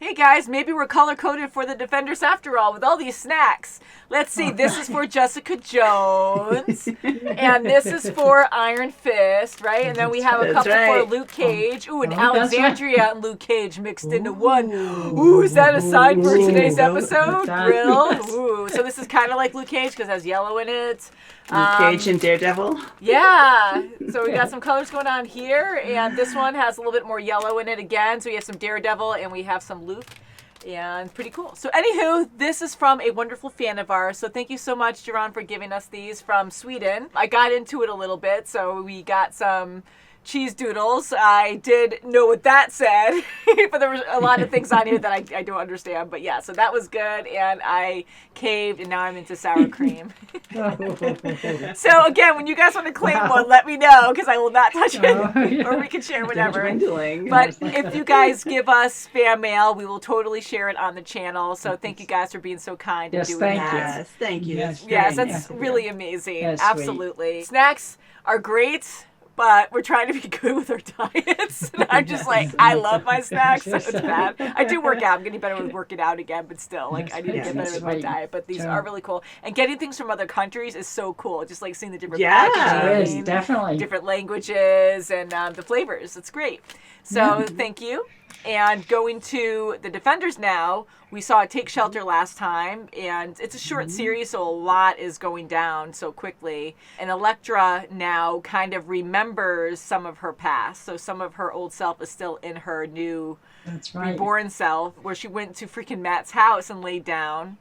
Hey guys, maybe we're color-coded for the Defenders after all with all these snacks. Let's see, this is for Jessica Jones, and this is for Iron Fist, right? And then we have a couple for Luke Cage. Ooh, and Alexandria and Luke Cage mixed into one. Ooh, is that a sign for today's episode? Grill. Ooh, so this is kind of like Luke Cage because it has yellow in it. Luke Cage and Daredevil. Yeah. So we got some colors going on here, and this one has a little bit more yellow in it again. So we have some Daredevil, and we have some Luke, and pretty cool. So anywho, this is from a wonderful fan of ours. So thank you so much, Jerron, for giving us these from Sweden. I got into it a little bit, so we got some cheese doodles. I did know what that said, but there was a lot of things on here that I don't understand. But yeah, so that was good, and I caved, and now I'm into sour cream. So again, when you guys want to claim one, let me know, because I will not touch it, or we can share whatever. But if you guys give us spam mail, we will totally share it on the channel. So thank you guys for being so kind and doing that. Yes, thank you. Yes, that's really amazing. Absolutely. Snacks are great, but we're trying to be good with our diets. And I'm just like, I love my snacks, so it's bad. I do work out. I'm getting better with working out again, but still, like, I need to get better with my diet. But these are really cool. And getting things from other countries is so cool. Just like seeing the different packaging, definitely different languages, and the flavors. It's great. So thank you. And going to the Defenders now, we saw Take Shelter last time, and it's a short series, so a lot is going down so quickly. And Elektra now kind of remembers some of her past, so some of her old self is still in her new reborn self, where she went to freaking Matt's house and laid down.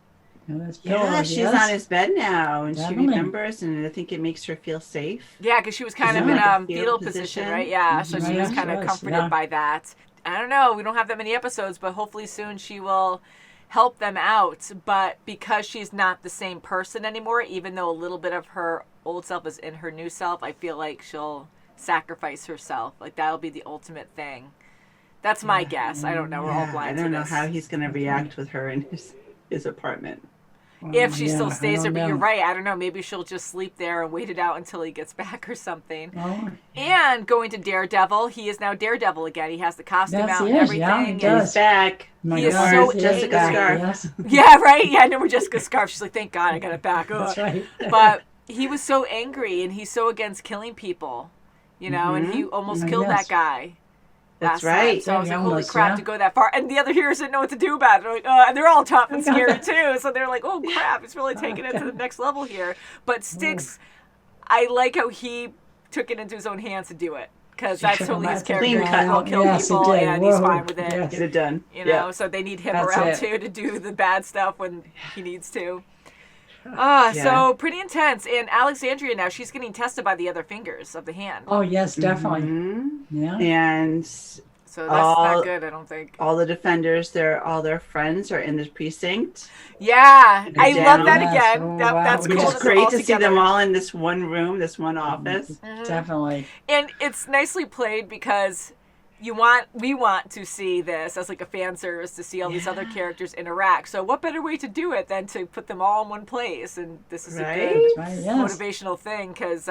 She's on his bed now, and she remembers, and I think it makes her feel safe. Yeah, because she was kind of in a fetal position, right? Yeah, so she was kind of comforted by that. I don't know. We don't have that many episodes, but hopefully soon she will help them out. But because she's not the same person anymore, even though a little bit of her old self is in her new self, I feel like she'll sacrifice herself. Like, that'll be the ultimate thing. That's my guess. I don't know. We're all blind to this. I don't know how he's going to react with her in his apartment. If she still stays there, but you're right. I don't know. Maybe she'll just sleep there and wait it out until he gets back or something. And going to Daredevil, he is now Daredevil again. He has the costume out and everything. He's back. He is so Jessica Scarf. Yeah, right? Yeah, I know, Jessica Scarf. She's like, thank God I got it back. That's right. But he was so angry, and he's so against killing people, you know, and he almost killed that guy. That's right. So I was like, holy crap, to go that far. And the other heroes didn't know what to do about it. They're like, and they're all tough and scary too. So they're like, oh crap, it's really taking it to the next level here. But Styx, I like how he took it into his own hands to do it. Because that's totally his character. He will kill people, and he's fine with it. Get it done. You know, so they need him around too to do the bad stuff when he needs to. So pretty intense. And Alexandria now, she's getting tested by the other fingers of the hand. Oh, yes, definitely. Yeah. And so that's not good, I don't think. All the Defenders, all their friends are in the precinct. Yeah. I love that again. That's cool. It's great to see them all in this one room, this one office. Definitely. And it's nicely played because we want to see this as like a fan service, to see all these other characters interact. So what better way to do it than to put them all in one place? And this is a good motivational thing, because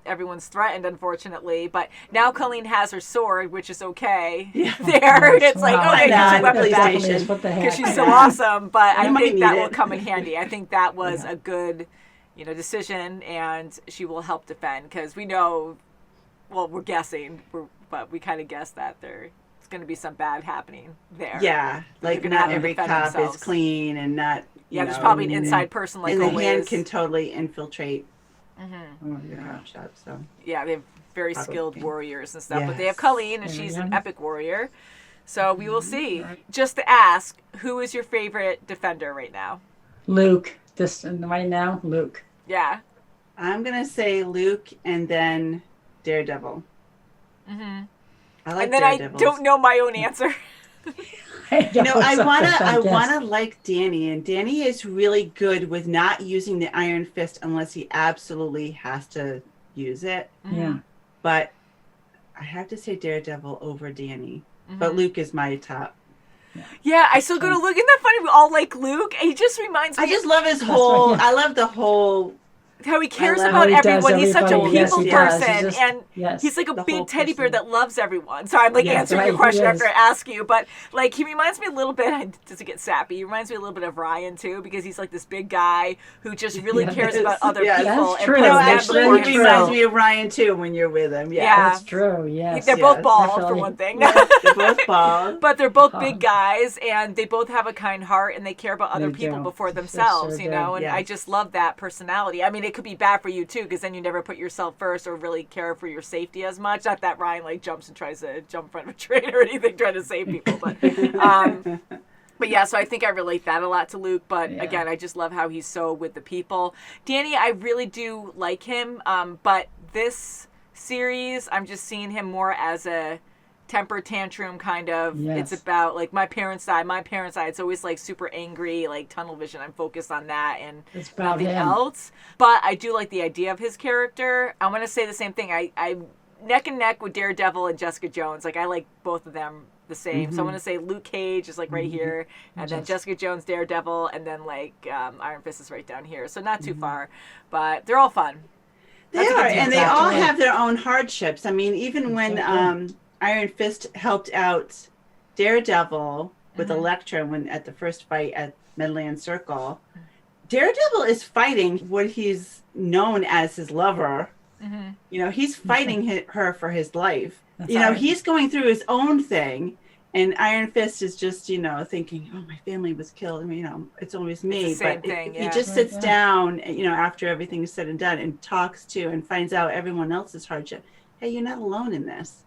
everyone's threatened, unfortunately. But now Colleen has her sword, which is okay. There, it's like, okay, get your weapon back, because she's so awesome. But I think that will come in handy. I think that was a good, decision, and she will help defend, because we know. Well, we're guessing, but we kind of guess that there's going to be some bad happening there. Yeah, like not every cop is clean, and not. There's probably an inside person like always. And the hand can totally infiltrate. So. Yeah, they have very skilled warriors and stuff, but they have Colleen, and she's an epic warrior. So we will see. Just to ask, who is your favorite Defender right now? Luke. Right now, Luke. Yeah. I'm gonna say Luke, and then Daredevil. I like Daredevil. I don't know my own answer. I wanna like Danny, and Danny is really good with not using the Iron Fist unless he absolutely has to use it. Yeah. But I have to say Daredevil over Danny. But Luke is my top. Yeah, I still go to Luke. Isn't that funny? We all like Luke. He just reminds me. I just love his whole. I love the whole how he cares love about how he does everyone. He's such a everybody. Yes, people he does. person, He's just- and yes. he's like a The whole big teddy bear person. that loves everyone. So I'm like Yes, answering your right, question he after I is. ask you, but like he reminds me a little bit. Does it get sappy? He reminds me a little bit of Ryan too, because he's like this big guy who just really Yeah. cares about other Yes. people That's and true. puts No, them That's actually, before he very reminds himself. me of Ryan too when you're with him. Yeah. Yeah. That's true. Yes. They're both yes, bald for definitely. one thing. They're both bald. But they're both big guys, and they both have a kind heart, and they care about other They people do. before They themselves, sure you do. know? And I Yes. just love that personality. I mean, it could be bad for you, too, because then you never put yourself first or really care for your safety as much. Not that Ryan, like, jumps and tries to jump in front of a train or anything trying to save people, but yeah, so I think I relate that a lot to Luke. But Yeah. again, I just love how he's so with the people. Danny, I really do like him, but this series, I'm just seeing him more as a temper tantrum kind of. Yes. It's about like my parents died. It's always like super angry, like tunnel vision. I'm focused on that and It's about nothing him. else. But I do like the idea of his character. I'm gonna say the same thing. I neck and neck with Daredevil and Jessica Jones. Like I like both of them the same. So I'm gonna say Luke Cage is like right here, and then Jessica Jones, Daredevil, and then like Iron Fist is right down here. So not too far, but they're all fun. They That's a good are, deal. and they all Exactly. have their own hardships. I mean, even when Exactly. Iron Fist helped out Daredevil with Mm-hmm. Elektra when at the first fight at Midland Circle, Daredevil is fighting what he's known as his lover. Mm-hmm. You know, he's fighting her for his life. That's You know, right. he's going through his own thing. And Iron Fist is just, you know, thinking, oh, my family was killed. I mean, you know, it's always me. It's the same but thing, he yeah. just Right, sits yeah. down, you know, after everything's said and done and talks to and finds out everyone else's hardship. Hey, you're not alone in this.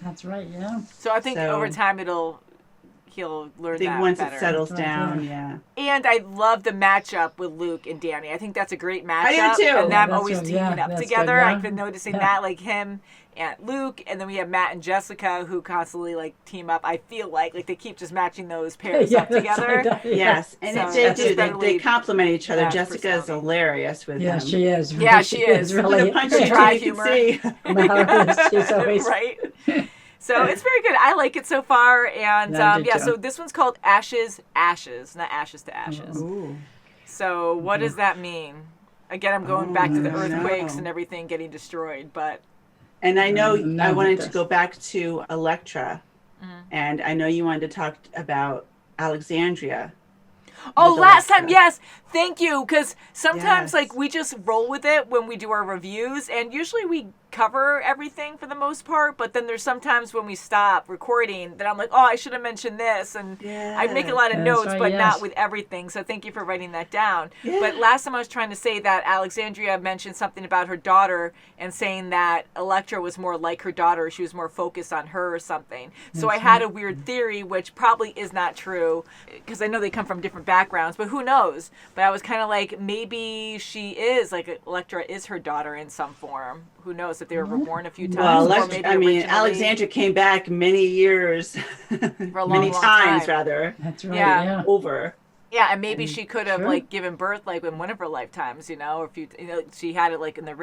That's right. Yeah. So I think So- over time he'll learn I think that once better. it settles That's right, down, yeah. yeah. And I love the matchup with Luke and Danny. I think that's a great matchup. do too. And them That's always good, teaming yeah, up that's together. good, yeah. I've been noticing Yeah. that, like him and Luke, and then we have Matt and Jessica who constantly like team up. I feel like they keep just matching those pairs Yeah, up that's together. like that, yeah. Yes, and So they that's do. better They lead. complement each other. Yeah, Jessica is personality. hilarious with Yeah, him. she is. Yeah, she is. Put really. a punch in Dry you can humor. see. She's always Right. So it's very good. I like it so far, and Yeah, I do yeah. too. So this one's called Ashes, not Ashes to Ashes. Ooh. So what does that mean? Again, I'm going back to the I don't earthquakes know. and everything getting destroyed, but And I know No, I wanted to this. go back to Elektra, and I know you wanted to talk about Alexandria. oh, With last time, Elektra. yes, thank you, because sometimes Yes. like we just roll with it when we do our reviews, and usually we cover everything for the most part, but then there's sometimes when we stop recording that I'm like, oh, I should have mentioned this, and I make a lot of That's notes, right, but yes. not with everything, so thank you for writing that down. Yeah. But last time I was trying to say that Alexandria mentioned something about her daughter and saying that Elektra was more like her daughter, she was more focused on her or something. So I had a weird theory, which probably is not true, because I know they come from different backgrounds, but who knows? But I was kind of like, maybe she is, like Elektra is her daughter in some form. Who knows if they were reborn a few times? Well, or Elektra, maybe I mean, originally- Alexandria came back many years, a long, many long times time. rather, That's right. Yeah. Yeah. over. Yeah, and maybe she could have Sure. like given birth like in one of her lifetimes, or if you know, she had it like in her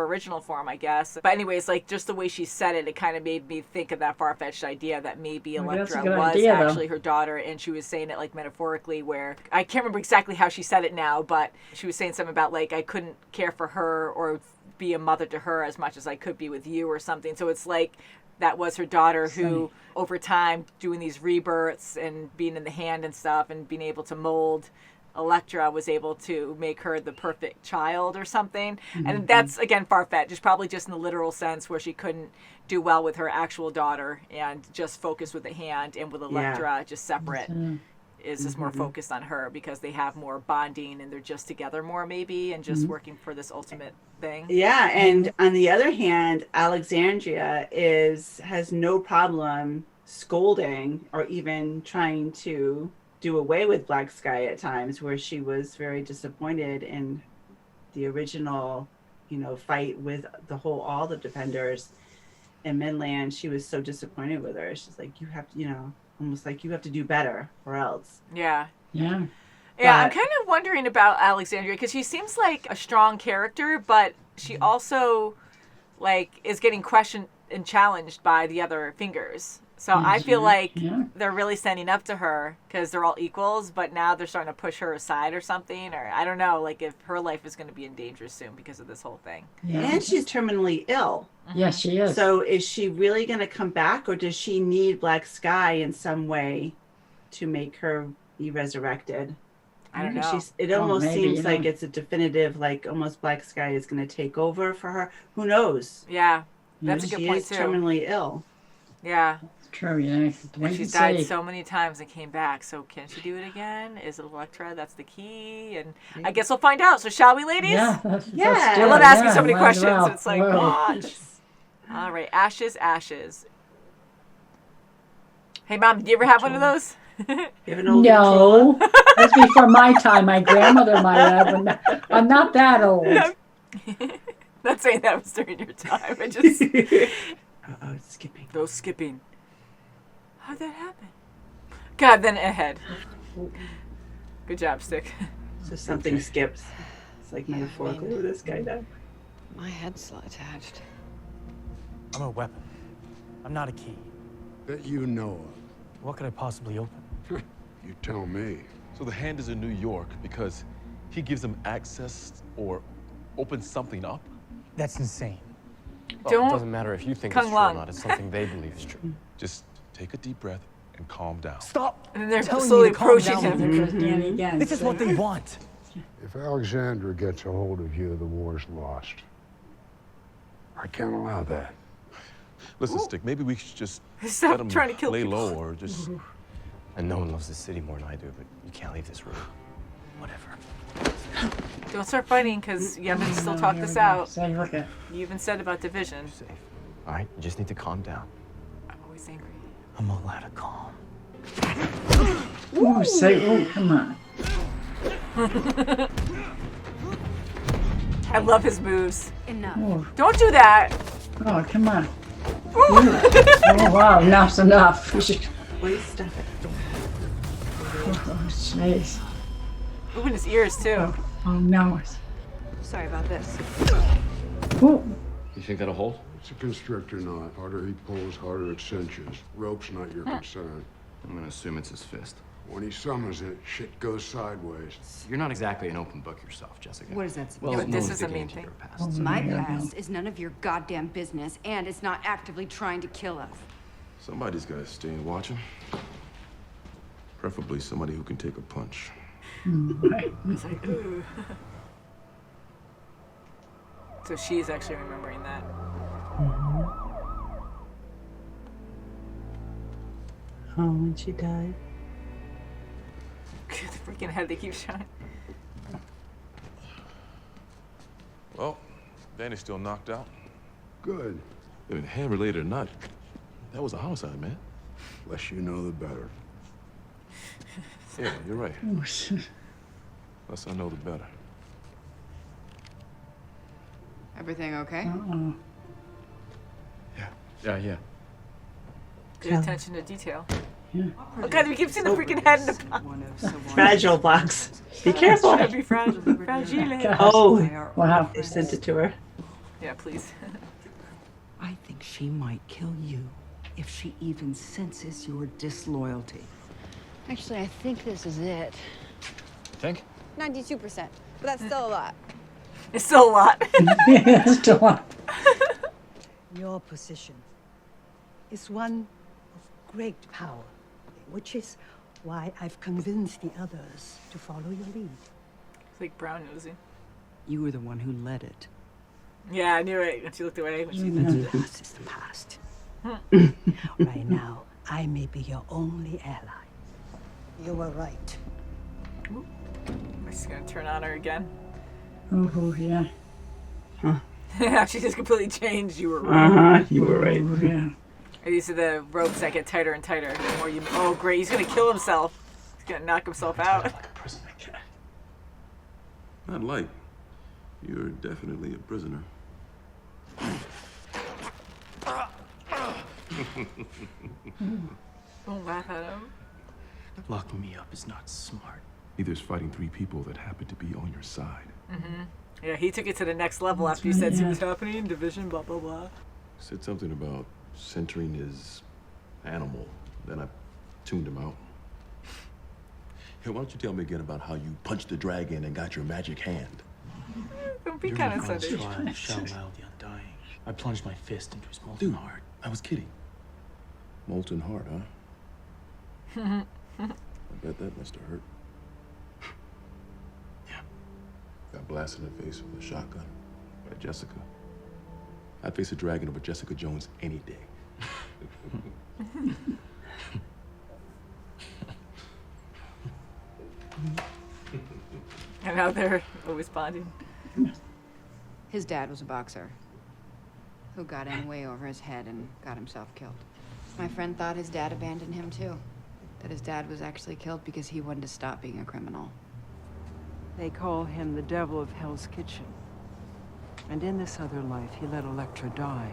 original form, I guess. But anyways, like just the way she said it, it kind of made me think of that far-fetched idea that maybe Well, that's a Elektra good was idea, though. actually her daughter, and she was saying it like metaphorically, where I can't remember exactly how she said it now, but she was saying something about like I couldn't care for her or be a mother to her as much as I could be with you or something. So it's like that was her daughter who, over time, doing these rebirths and being in the hand and stuff and being able to mold, Elektra was able to make her the perfect child or something. And that's, again, far-fetched. It's probably just in the literal sense where she couldn't do well with her actual daughter and just focus with the hand, and with Elektra just separate. Is just more focused on her because they have more bonding and they're just together more maybe and just working for this ultimate thing. Yeah, and on the other hand, Alexandria has no problem scolding or even trying to do away with Black Sky at times, where she was very disappointed in the original, fight with all the defenders in Midland. She was so disappointed with her. She's like, you have to, almost like you have to do better or else. Yeah. Yeah. Yeah, I'm But- kind of wondering about Alexandria because she seems like a strong character, but she also like is getting questioned and challenged by the other fingers. So I feel like Yeah. they're really standing up to her because they're all equals, but now they're starting to push her aside or something, or I don't know, like if her life is going to be in danger soon because of this whole thing. Yeah. And she's terminally ill. Yes, she is. So is she really going to come back, or does she need Black Sky in some way to make her be resurrected? I don't know. It almost maybe, seems you like know. it's a definitive, like almost Black Sky is going to take over for her. Who knows? Yeah, that's a She good point is too. terminally ill. Yeah, True, yeah. and Wait she's to died see. so many times and came back. So can she do it again? Is it Elektra? That's the key, and I guess we'll find out. So shall we, ladies? Yeah. Yeah. let's do I love it, asking yeah, so many might as questions. well. It's like, Whoa. watch. All right, ashes, ashes. Hey, Mom, did you ever have one of those? You have an old controller? No, that's before my time. My grandmother might have, but I'm not that old. Not saying that was during your time. I just Oh, it's skipping. those skipping. How'd that happen? God, then ahead. Good job, Stick. So something skips. It's like metaphorically with this guy down. My head's still attached. I'm a weapon. I'm not a key. That you know What could I possibly open? of. You tell me. So the hand is in New York because he gives them access or opens something up? That's insane. Well, Don't it doesn't matter if you think Kung it's true Lung. or not. It's something they believe is true. Just take a deep breath and calm down. Stop! And then they're telling slowly me to calm approaching down. him. There goes Danny again. This is see? what they want. If Alexandra gets a hold of you, the war's lost. I can't allow that. Listen, Stick, maybe we should just Stop let him trying to kill lay people. low or just... And no one loves this city more than I do, but you can't leave this room. Whatever. Don't start fighting because you have to still Oh, talk here this we go. out. Say, look at. You even said about division. You're safe. All right? You just need to calm down. I'm always angry. I'm allowed to calm. Oh, say, oh, come on. I love his moves. Oh, Don't do that. oh, come on. Oh, wow, enough's enough. You should. Please stop it. Oh, jeez. Ooh, in his ears too. Oh, no. Sorry about this. Oh, You think that'll hold? It's a constrictor knot. Harder he pulls, harder it cinches. Rope's not your concern. I'm gonna assume it's his fist. When he summons it, shit goes sideways. You're not exactly an open book yourself, Jessica. What does that Well, Yeah, but this no one's is a digging main into thing. your past. My yeah, past is none of your goddamn business, and it's not actively trying to kill us. Somebody's got to stay and watch him. Preferably somebody who can take a punch. right. It's like, ooh. So she's actually remembering that. Oh, when she died. The freaking head they keep showing. Well, Danny's still knocked out. Good. I mean, hand-related or not, that was a homicide, man. Less you know, the better. Yeah, you're right. Oh, shit. Less I know, the better. Everything okay? Uh-oh. Yeah. Good Yeah. attention to detail. Yeah. Oh god, we keep seeing the freaking head in the pot. Fragile box. Be careful. Should be fragile. Fragile. Oh, Wow. they sent it to her. Yeah, please. I think she might kill you if she even senses your disloyalty. Actually, I think this is it. Think? 92%, but that's still a lot. It's still a lot. Yeah, still on. Your position is one of great power, which is why I've convinced the others to follow your lead. It's like brown nosing. You were the one who led it. Yeah, I knew it when she looked away. When she The past is the past. Right now, I may be your only ally. You were right. She's gonna turn on her again. Oh, yeah. Yeah, she just completely changed. You were right. You were right. Oh, yeah. And these are the ropes that get tighter and tighter. The more you. Oh, great! He's gonna kill himself. He's gonna knock himself out. Not like. You're definitely a prisoner. Don't laugh at him. Locking me up is not smart. Neither is fighting three people that happen to be on your side. Yeah, he took it to the next level after you said, "See what's happening? Division, blah blah blah." Said something about centering his animal. Then I tuned him out. Hey, why don't you tell me again about how you punched the dragon and got your magic hand? Don't be kind of Sunday. Shall allow the undying. I plunged my fist into his molten heart. I was kidding. Molten heart, huh? I bet that must have hurt. Yeah. Got blasted in the face with a shotgun by Jessica. I'd face a dragon over Jessica Jones any day. And now they're always bonding. His dad was a boxer who got in way over his head and got himself killed. My friend thought his dad abandoned him too. That his dad was actually killed because he wanted to stop being a criminal. They call him the devil of Hell's Kitchen. And in this other life, he let Elektra die.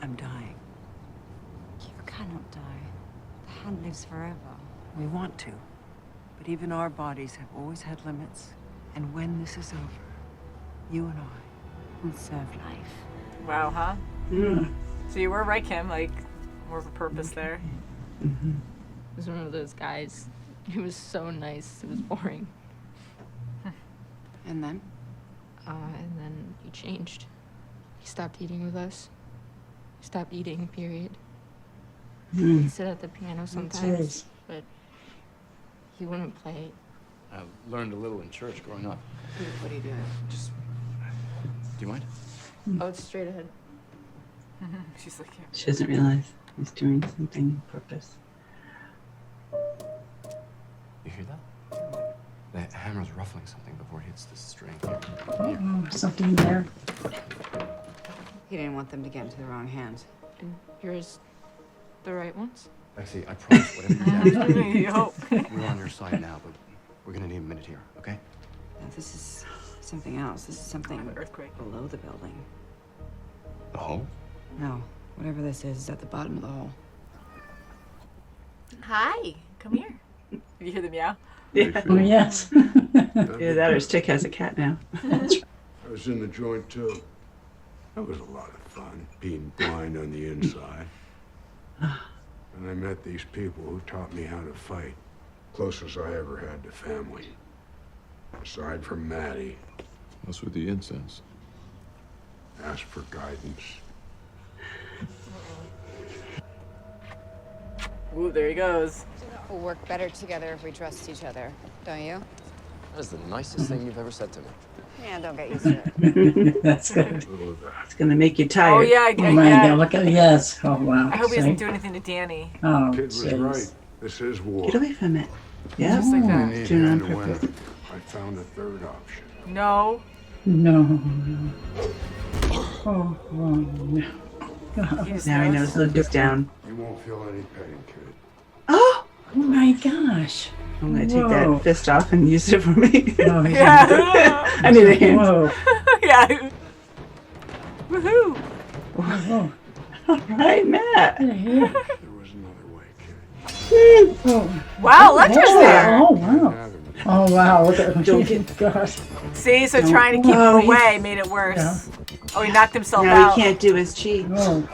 I'm dying. You cannot die. The hand lives forever. We want to. But even our bodies have always had limits. And when this is over, you and I will serve life. Wow, huh? Mm. So you were right, Kim. Like, more of a purpose there. Mm-hmm. He was one of those guys. He was so nice. It was boring. And then? And then he changed. He stopped eating with us. He stopped eating, period. Mm. He'd sit at the piano sometimes, nice. but he wouldn't play. I learned a little in church growing up. What do you do? Just. Do you mind? Oh, it's straight ahead. She's like, yeah. She doesn't realize he's doing something on purpose. You hear that? The hammer's ruffling something before it hits the string. Oh, something there. He didn't want them to get into the wrong hands. And yours, the right ones? Lexi, I promise whatever you have to You hope. we're on your side now, but we're gonna need a minute here, okay? No, this is something else. This is something Earthquake. below the building. The hole? No, whatever this is at the bottom of the hole. Hi, come here. You hear the meow? Yeah. Oh, yes. Either that or Stick has a cat now. I was in the joint too. That was a lot of fun, being blind on the inside. And I met these people who taught me how to fight. Closest I ever had to family. Aside from Maddie, What's with the incense? asked for guidance. Ooh, there he goes. We'll work better together if we trust each other, don't you? That is the nicest thing you've ever said to me. Yeah, don't get used to it. That's good. A little of that. It's gonna make you tired. Oh, yeah, Oh my yeah. God, look at yes. Oh wow. I hope he See? doesn't do anything to Danny. Oh, Kid was jeez. right. This is war. Get away from it. Yeah. Just like We that. need Doing it on hand to win. purpose. I found a third option. No. No. No. Oh, oh no. God. He just Now he knows to look down. You won't feel any pain, kid. Oh! Oh my gosh. I'm gonna take Whoa. that fist off and use it for me. Oh, Yeah. I need a hand. Whoa. Yeah. Woohoo. Oh. All right, Matt. Yeah, yeah. There was another way, kid. Oh. Wow, Electra's there. Oh wow. Oh wow. Look at Don't get- gosh. See, so trying to keep Oh, him away made it worse. Yeah. Oh, he knocked himself Now out. he can't do his cheat. Oh.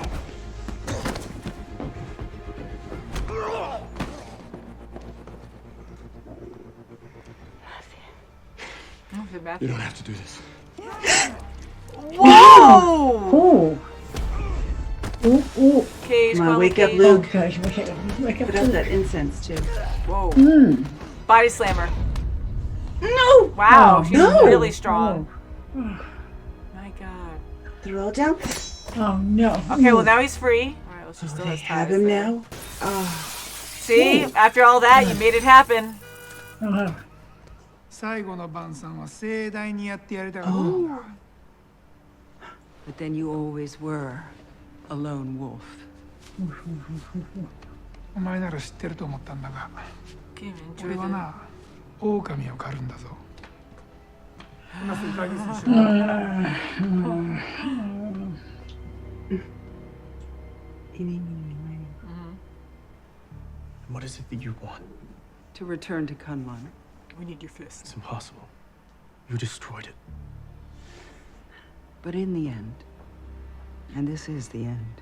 You don't have to do this. Whoa! Oh. Ooh, ooh. Cage, Come on, Chloe, wake up, Cage. Luke. Okay, wake up. Put out that incense too. Whoa. Hmm. Body slammer. No! Wow, Oh, she's no. really strong. Oh. My God. Throw it down. Oh no. Okay, well now he's free. All right, let's just Oh, still they his have ties him there. now. Oh. See, after all that, you made it happen. Oh. 最後の晩餐は盛大にやってやりたかった。 Oh. But then you always were a lone wolf. お前なら知ってると思ったんだが、 Can you enjoy 俺は the... な、狼を狩るんだぞ。うまくいかげつにしろ。 What is it that you want? To return to Kunlun. We need your fist. It's impossible. You destroyed it. But in the end, And this is the end.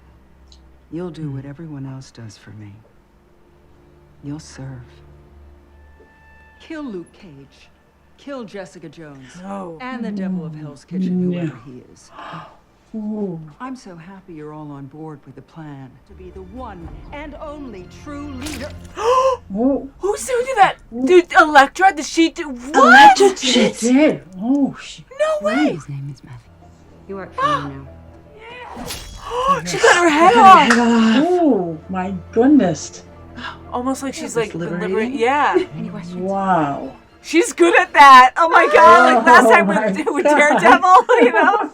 You'll do what everyone else does for me. You'll serve. Kill Luke Cage. Kill Jessica Jones. No. And the devil of Hell's Kitchen, Yeah. whoever he is. Ooh. I'm so happy you're all on board with the plan to be the one and only true leader. Ooh. Who's who did that? Dude, Elektra? Did she do what? Elektra She did. did. Oh, she. No way. His name is Matthew. You work for me now. She cut her head off. Oh, my goodness. Almost like she's was like liberating. Yeah. Any questions? Wow. She's good at that. Oh my god! Like last time my with God. Daredevil, you know,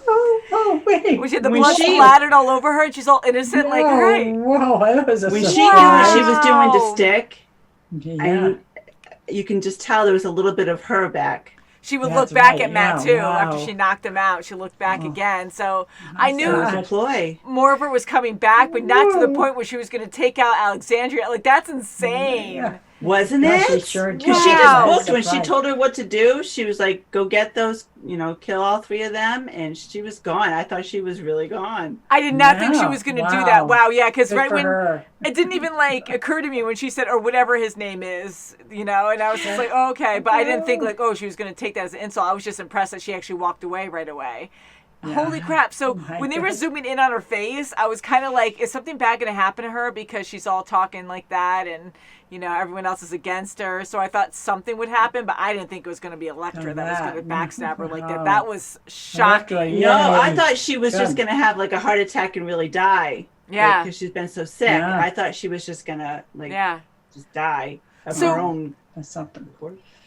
Oh, wait. when she had the When blood she- splattered all over her, and she's all innocent. Like, Whoa, right? Whoa, that was a When surprise. she knew what she was doing to Wow. Stick, Yeah. and you can just tell there was a little bit of her back. She would That's look back right, at Matt yeah, too after wow. she knocked him out. She looked back again. So I knew It was God. a ploy. more of her was coming back, but not to the Whoa. point where she was going to take out Alexandria. Like that's insane. Yeah. Wasn't Yeah, it? she sure did. Because she Wow. just booked when she Surprise. told her what to do. She was like, "Go get those, kill all 3 of them," and she was gone. I thought she was really gone. I did not think she Yeah, was going to do wow. that. Wow, yeah, because Good right for when her. it didn't even like occur to me when she said or whatever his name is, and I was just like, oh, okay, but I didn't think like, oh, she was going to take that as an insult. I was just impressed that she actually walked away right away. Holy crap. So my when they were God. zooming in on her face, I was kind of like, is something bad going to happen to her because she's all talking like that and, everyone else is against her. So I thought something would happen, but I didn't think it was going to be Elektra that was going to backstab her like that. Wow. That was shocking. Elektra, No, I Yay. thought she was just Good. going to have like a heart attack and really die. Yeah. Because she's been so sick. Yeah. I thought she was just going to Yeah. just die of So- her own. That's something.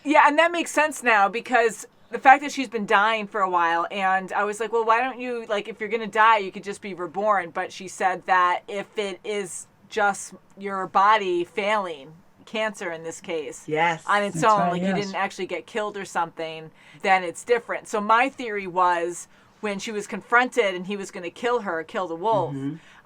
Yeah, and that makes sense now because the fact that she's been dying for a while, and I was like, well, why don't you, like, if you're going to die, you could just be reborn. But she said that if it is just your body failing, cancer in this case, Yes. on its That's own, right, like yes. you didn't actually get killed or something, then it's different. So my theory was when she was confronted and he was going to kill the wolf,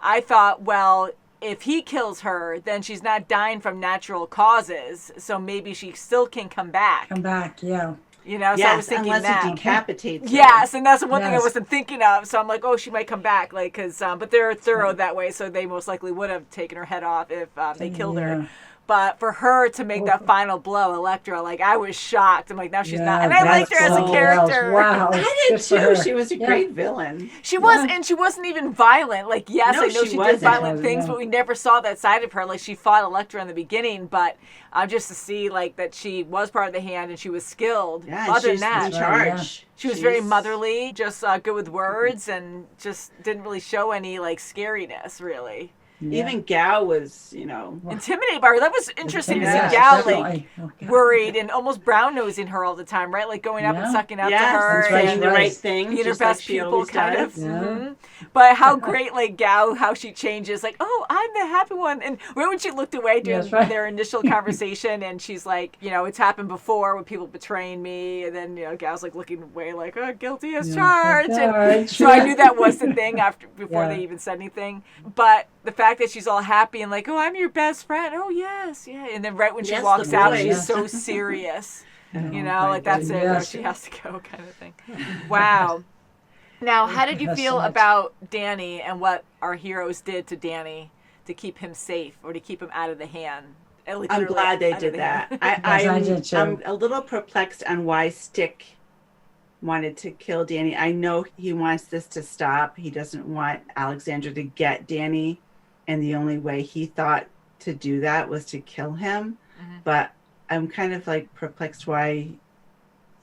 I thought, well, if he kills her, then she's not dying from natural causes, so maybe she still can come back. Come back, yeah. So I was Yes, thinking unless that. it decapitates her. Yes, and that's the one thing I Yes. wasn't thinking of. So I'm like, oh, she might come back, like, because but they're thorough that way, so they most likely would have taken her head off if they killed Yeah. her. But for her to make that final blow, Elektra, like I was shocked. I'm like, now she's Yeah, not, and I liked her as a that's character. Wow. I did Good for her. too. She was a Yeah. great villain. She was, and she wasn't even violent. Like, yes, No, I know she she did wasn't. violent things, Yeah. but we never saw that side of her. Like, she fought Elektra in the beginning, but just to see, like, that she was part of the hand and she was skilled. Yeah, and Other she's than that, in That's right, yeah. charge. she was very She's- motherly, just good with words, and just didn't really show any, like, scariness, really. Yeah. Even Gao was, Intimidated by her. That was interesting to Yeah, see Gal, like, definitely. Oh, God. worried and almost brown-nosing her all the time, right? Like, going up and Yeah. sucking up Yes, to her. that's right, and saying the right. right thing, being her just like best she pupil, always kind does. of. Yeah. Mhm. But how great, like Gao, how she changes, like, oh, I'm the happy one. And when she looked away during That's right. their initial conversation, and she's like, it's happened before with people betraying me, and then Gao's like looking away, like, oh, guilty as Yeah, charged. And charged. so I knew that was the thing before Yeah. they even said anything. But the fact that she's all happy and like, oh, I'm your best friend. Oh yes, yeah. And then right when she Yes, walks the out, voice. she's so serious. my Like that's it. goodness. She has to go, kind of thing. Wow. Now, how did you That's feel nuts. about Danny and what our heroes did to Danny to keep him safe or to keep him out of the hand? I'm Literally glad they out of did the that. hand. I did too. I'm a little perplexed on why Stick wanted to kill Danny. I know he wants this to stop. He doesn't want Alexandra to get Danny, and the only way he thought to do that was to kill him. But I'm kind of like perplexed why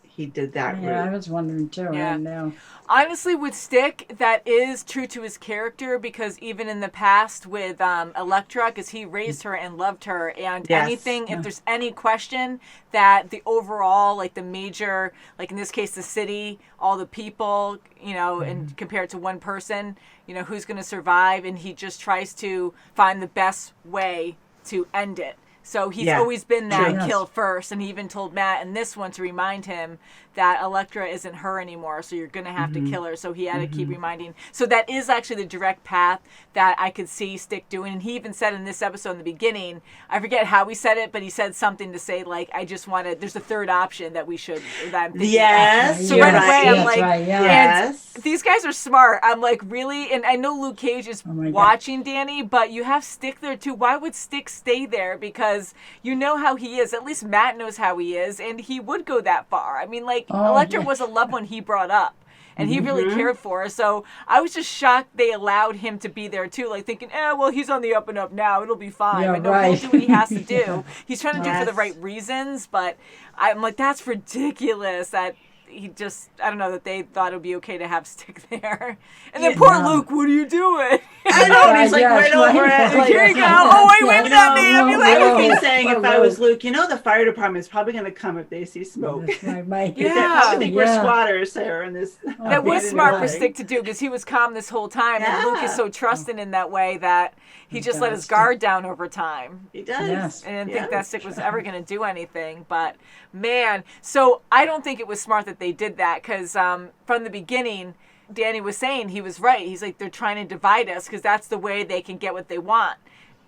he did that Yeah, I route. was wondering too. Yeah. I know. Honestly, with Stick, that is true to his character because even in the past with Elektra, because he raised her and loved her, and Yes. anything, if there's any question that the overall, like the major, like in this case, the city, all the people, and compared to one person, who's going to survive, and he just tries to find the best way to end it. So he's Yeah. always been that True. kill first, and he even told Matt in this one to remind him that Elektra isn't her anymore, so you're going to have to kill her. So he had to keep reminding. So that is actually the direct path that I could see Stick doing. And he even said in this episode in the beginning, I forget how he said it, but he said something to say, like, I just wanted, there's a third option that we should, that I'm thinking Yes. about. So you're right away, I'm That's like, right, yeah. Yes. and these guys are smart. I'm like, really? And I know Luke Cage is my God. watching Danny, but you have Stick there too. Why would Stick stay there? Because you know how he is. At least Matt knows how he is, and he would go that far. I mean, like, Oh, Elektra yeah. was a loved one he brought up. And he really cared for her. So I was just shocked they allowed him to be there too. Like thinking, well, he's on the up and up now. It'll be fine. Yeah, but no, right. he'll do what he has to do. Yeah. He's trying to do it for the Yes. right reasons. But I'm like, that's ridiculous that he just, I don't know, that they thought it would be okay to have Stick there. And then poor Yeah. Luke, what are you doing? I know, and he's like Yeah, right it's over right. it. Like, Here you go. Oh, wait, wave You that me. I'd be know, like, I would be no. saying if I was Luke, the fire department is probably going to come if they see smoke. That's right, Mike. Yeah. They probably think we're Yeah. squatters here in this. That was smart for Right. Stick to do because he was calm this whole time. And Luke is Yeah. so trusting in that way that he just let his Bastard. guard down over time. He does. Yes. I didn't Yeah. think that Stick was ever going to do anything, but man. So I don't think it was smart that they did that because from the beginning, Danny was saying he was right. He's like, they're trying to divide us because that's the way they can get what they want.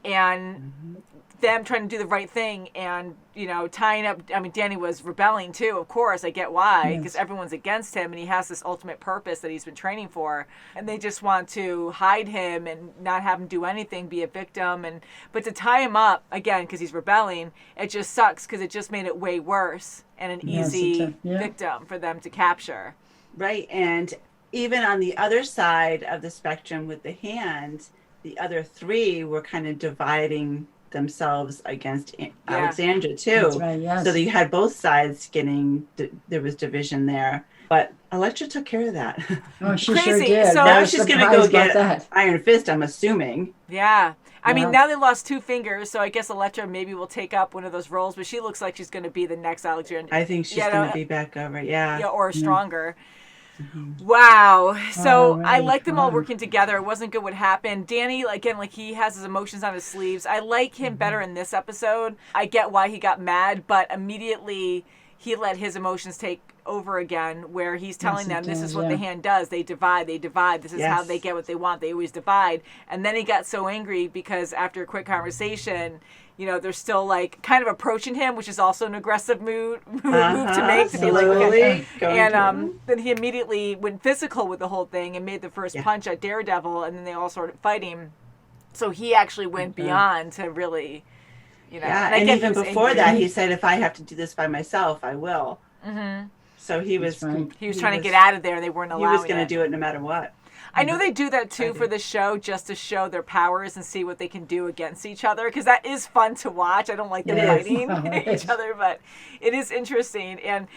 And them trying to do the right thing and, tying up. I mean, Danny was rebelling too, of course. I get why, because everyone's against him and he has this ultimate purpose that he's been training for. And they just want to hide him and not have him do anything, be a victim. But to tie him up, again, because he's rebelling, it just sucks because it just made it way worse and an Yes, it easy did. Yeah. victim for them to capture. Right. And even on the other side of the spectrum with the hand, the other three were kind of dividing themselves against Alexandra too. That's right, yes. So that you had both sides there was division there. But Elektra took care of that. Oh, she Crazy. sure did. So- I Now was she's going to surprised go about get that. Iron Fist, I'm assuming. Yeah. I mean, Yeah. now they lost 2 fingers, so I guess Elektra maybe will take up one of those roles, but she looks like she's going to be the next Alexandra. I think she's going to be back over. Yeah. or stronger. Wow. So Oh, I right. like them all Wow. working together. It wasn't good what happened. Danny, again, like he has his emotions on his sleeves. I like him better in this episode. I get why he got mad, but immediately he let his emotions take over again, where he's telling Yes, he them this did, is what yeah. the hand does. They divide. This is how Yes. they get what they want. They always divide. And then he got so angry because after a quick conversation, they're still like kind of approaching him, which is also an aggressive move to make, to be like, okay. Slowly going And then he immediately went physical with the whole thing and made the first punch at Daredevil, and then they all started fighting. So he actually went beyond to really, Yeah, and I and get even he was before angry. that, he said, if I have to do this by myself, I will. Mm-hmm. So he was He was trying to get out of there. They weren't allowing He was going it. to do it no matter what. I know they do that too for the show, just to show their powers and see what they can do against each other, because that is fun to watch. I don't like them It is. fighting Oh, it each is. other, but it is interesting. And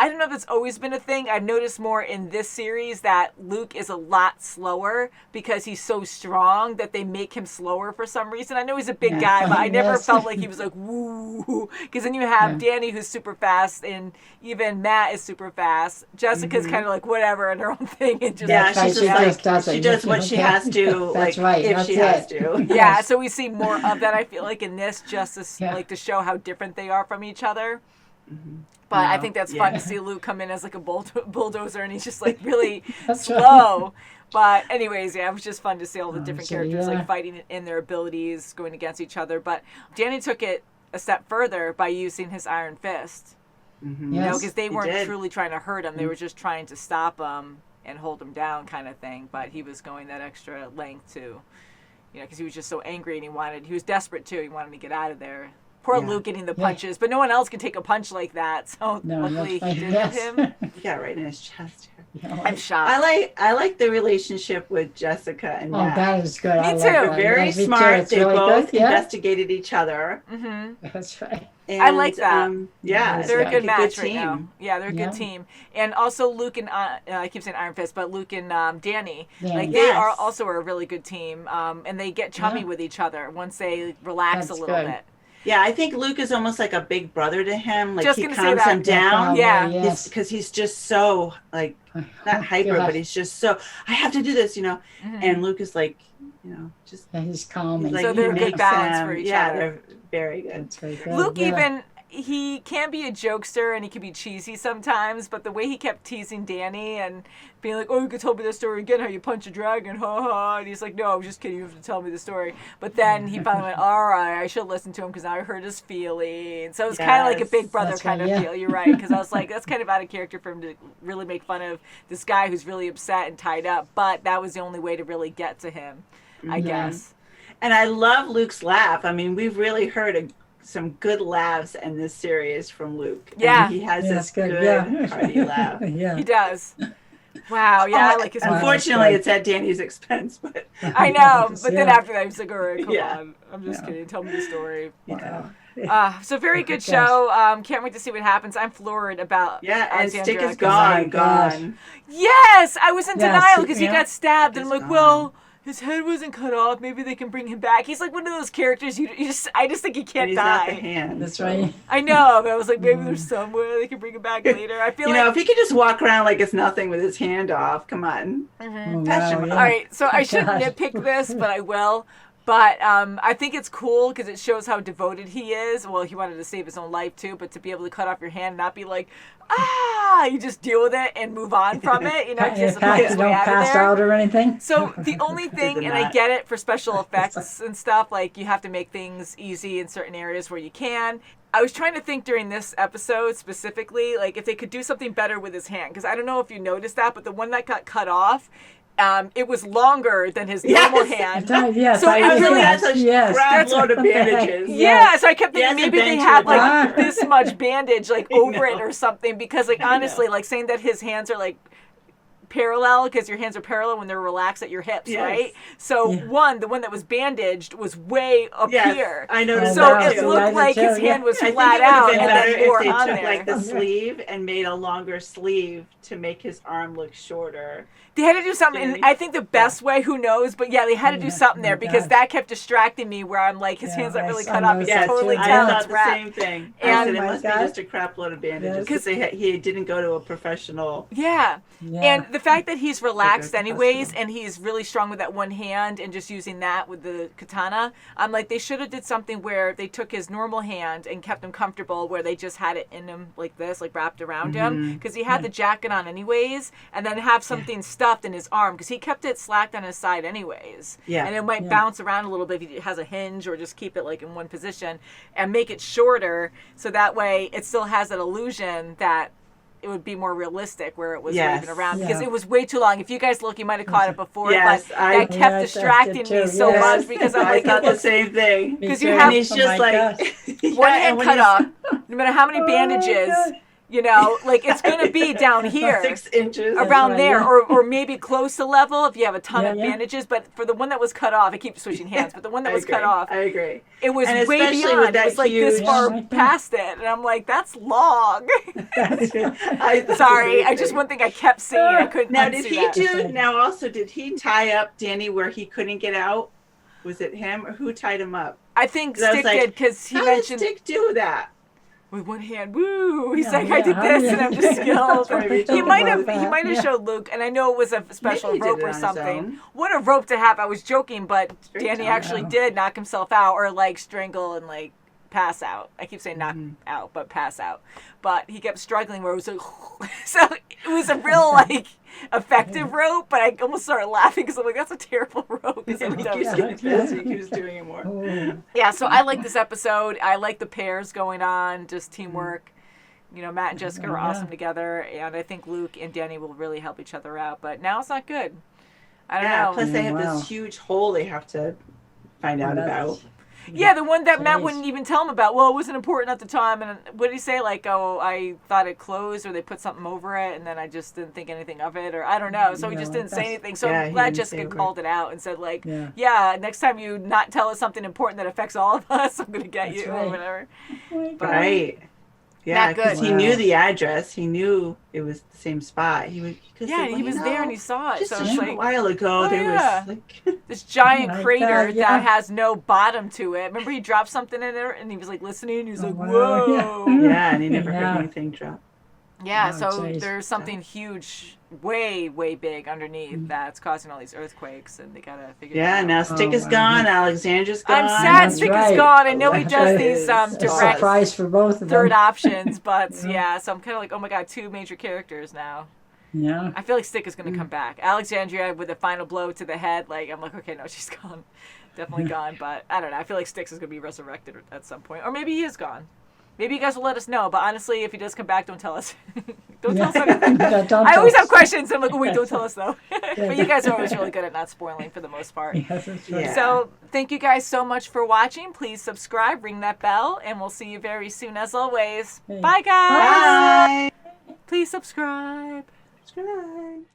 I don't know if it's always been a thing. I've noticed more in this series that Luke is a lot slower because he's so strong that they make him slower for some reason. I know he's a big Yeah. guy, but I never Yes. felt like he was like, woo. Because then you have Danny, who's super fast, and even Matt is super fast. Jessica's kind of like whatever in her own thing. And just Yeah, right, she's she just just like, does it. she does what she has to, That's like, right, if that's she has it. to. yeah, so we see more of that, I feel like, in this, just to, Yeah. like, to show how different they are from each other. But I think that's fun to see Luke come in as like a bulldozer, and he's just like really That's slow. But anyways, it was just fun to see all the different so, characters yeah. like fighting in their abilities, going against each other. But Danny took it a step further by using his Iron Fist. Yes. Because they weren't did. truly trying to hurt him; they were just trying to stop him and hold him down, kind of thing. But he was going that extra length to, because he was just so angry and he was desperate too. He wanted to get out of there. Poor Luke getting the punches, but no one else can take a punch like that. So No, luckily that's he right. did Yes. him. He got right in his chest. I'm shocked. I like the relationship with Jessica and Oh, Matt. that is good. Me I love too. that. They're very Yeah, me too. smart. It's They really both good. Yeah. investigated each other. That's right. And, I like that. Yeah, They're a like good match right team. now. Yeah, they're a Yeah. good team. And also Luke and I keep saying Iron Fist, but Luke and Danny, Yeah. like they Yes. are also a really good team. And they get chummy Yeah. with each other once they relax That's a little good. bit. Yeah, I think Luke is almost like a big brother to him. Like Just he gonna say calms that. him down. Yeah. Yes. Because he's just so like not hyper, God. but he's just so I have to do this, And Luke is like, just Yeah, he's calm. he's and like So they're a he good makes balance them- for each yeah, other. they're Very good. That's very good. Luke yeah. even, he can be a jokester and he can be cheesy sometimes, but the way he kept teasing Danny and being like, oh, you could tell me the story again, how you punch a dragon, ha ha. And he's like, no, I was just kidding, you have to tell me the story. But then he finally went, all right, I should listen to him because now I heard his feelings. So it was kind of like a big brother That's kind right, of yeah. feel. You're right, because I was like, that's kind of out of character for him to really make fun of this guy who's really upset and tied up. But that was the only way to really get to him, I guess. And I love Luke's laugh. I mean, we've really heard some good laughs in this series from Luke. Yeah. And he has Yeah, this it's good, good yeah. hearty laugh. yeah. He does. Wow, yeah, I like his Unfortunately, it's at Danny's expense, but I know, but then Yeah. after that, he's like, all right, come Yeah. on. I'm just kidding. Tell me the story. Wow. So very good show. Can't wait to see what happens. I'm floored about yeah, and Alexandra, Stick is 'cause- gone, gosh. gone. Yes, I was in Yes, denial because he yeah. got stabbed, and I'm He's like, gone. well, his head wasn't cut off. Maybe they can bring him back. He's like one of those characters I just think he And can't he's not the die. hand. That's so. right. I know, but I was like, maybe there's somewhere they can bring him back later. I feel You like. know, if he could just walk around like it's nothing with his hand off, come on. Oh, Touch wow, him yeah. All right, so I shouldn't God. nitpick this, but I will. But I think it's cool because it shows how devoted he is. Well, he wanted to save his own life too, but to be able to cut off your hand and not be like, you just deal with it and move on from it. You know, just You his way don't out of pass there. out or anything? So the only thing, and I get it for special effects and stuff, like you have to make things easy in certain areas where you can. I was trying to think during this episode specifically, like if they could do something better with his hand, because I don't know if you noticed that, but the one that got cut off, it was longer than his normal hand. Yes, So I it was really- yes, That's a yes. crap load of What the heck? bandages. Yeah, so I kept He thinking hasn't maybe they been to have a like doctor. this much bandage like over it know. or something, because like honestly, like saying that his hands are like parallel because your hands are parallel when they're relaxed at your hips, Yes. right? So the one that was bandaged was way up Yes, here. I noticed So that it too. looked like his Yeah. hand was I think flat it would have out been and better then more if they on took there. like the sleeve and made a longer sleeve to make his arm look shorter. They had to do something, and I think the best way, who knows, but yeah, they had to do something there because gosh. that kept distracting me where I'm like, his Yeah, hands aren't I really saw cut off. You those can Yes, totally I tell thought it's the wrapped. same thing. And- I said it Oh my must God. be just a crap load of bandages Yes. because he didn't go to a professional. Yeah. Yeah. And the fact that he's relaxed Like a anyways, hospital. and he's really strong with that one hand and just using that with the katana, I'm like, they should have did something where they took his normal hand and kept him comfortable, where they just had it in him like this, like wrapped around him, because he had the jacket on anyways, and then have something stuffed in his arm, because he kept it slacked on his side anyways. Yeah. And it might bounce around a little bit if he has a hinge, or just keep it like in one position and make it shorter, so that way it still has that illusion that it would be more realistic where it was Yes. waving around, because Yeah. it was way too long. If you guys look, you might have caught it before, Yes, but I- that kept Yes, I distracting did me too, so yes. much, because I'm I like, thought it the looks, same thing. because you too. have And he's Oh just my like gosh. Yeah, one and hand when cut he's off, no matter how many bandages, God. you know, like it's going to be down here. 6 inches. Around right, there, yeah. or maybe close to level if you have a ton Yeah, of yeah. bandages. But for the one that was cut off, I keep switching hands, but the one that I was cut agree. off, I agree. it was And way especially with beyond. It that was like this huge- far Yeah, right there. past it. And I'm like, that's long. I thought Sorry, the same I just thing. one thing I kept seeing. I couldn't Now, did unsee he that. do? Now, also, did he tie up Danny where he couldn't get out? Was it him or who tied him up? I think 'Cause I was Stick like, did, because he How mentioned did Stick do that? with one hand. Woo! He's Yeah, like, I yeah, did how this, did and I'm he- just skilled. That's why we He talked might about have. He that, might have yeah. showed Luke, and I know it was a special Maybe he did rope it or on his something. own. What a rope to have! I was joking, but Straight Danny down. actually did knock himself out, or like strangle and like pass out. I keep saying knock out, but pass out. But he kept struggling where it was like, so it was a real like effective rope. But I almost started laughing because I'm like, that's a terrible rope. 'cause And it he does- keeps getting busy. He was doing it more. Oh, Yeah, so I like this episode. I like the pairs going on, just teamwork. You know, Matt and Jessica are awesome together, and I think Luke and Danny will really help each other out. But now it's not good. I don't Yeah, know. plus they have Wow. this huge hole they have to find out about. Yeah, the one that Matt Jeez. wouldn't even tell him about. Well, it wasn't important at the time. And what did he say? Like, oh, I thought it closed, or they put something over it, and then I just didn't think anything of it, or I don't know. So he just No, didn't say that's- anything. So Yeah, I'm he glad didn't say Jessica a word. called it out and said, like, Yeah. yeah, next time you not tell us something important that affects all of us, I'm going to get That's you, right. or whatever. But, Right. Yeah, Not good. because he Wow. knew the address. He knew it was the same spot. He was. yeah, he was there and he saw it. Just So a it's short like, while ago, oh, there yeah. was like. this giant my crater God, yeah. that has no bottom to it. Remember he dropped something in there and he was like listening. He was like, wow, whoa. yeah. Yeah, and he never Yeah. heard anything drop. Yeah, Oh, so geez. there's something huge way, way big underneath that's causing all these earthquakes, and they gotta figure it Yeah, out. now Stick is gone. Alexandra's gone. I'm sad That's Stick right. is gone. I know he That's does right. these A direct surprise for both of them. third options, but yeah, so I'm kind of like, oh my god, 2 major characters now. Yeah. I feel like Stick is going to come back. Alexandria with a final blow to the head, like, I'm like, okay, no, she's gone. Definitely gone, but I don't know. I feel like Styx is going to be resurrected at some point. Or maybe he is gone. Maybe you guys will let us know, but honestly, if he does come back, don't tell us. Don't tell us anything. I always have questions. I'm like, oh, wait, don't tell us, though. But you guys are always really good at not spoiling for the most part. Yes, that's right. So thank you guys so much for watching. Please subscribe, ring that bell, and we'll see you very soon as always. Bye, guys. Bye. Please subscribe. Subscribe.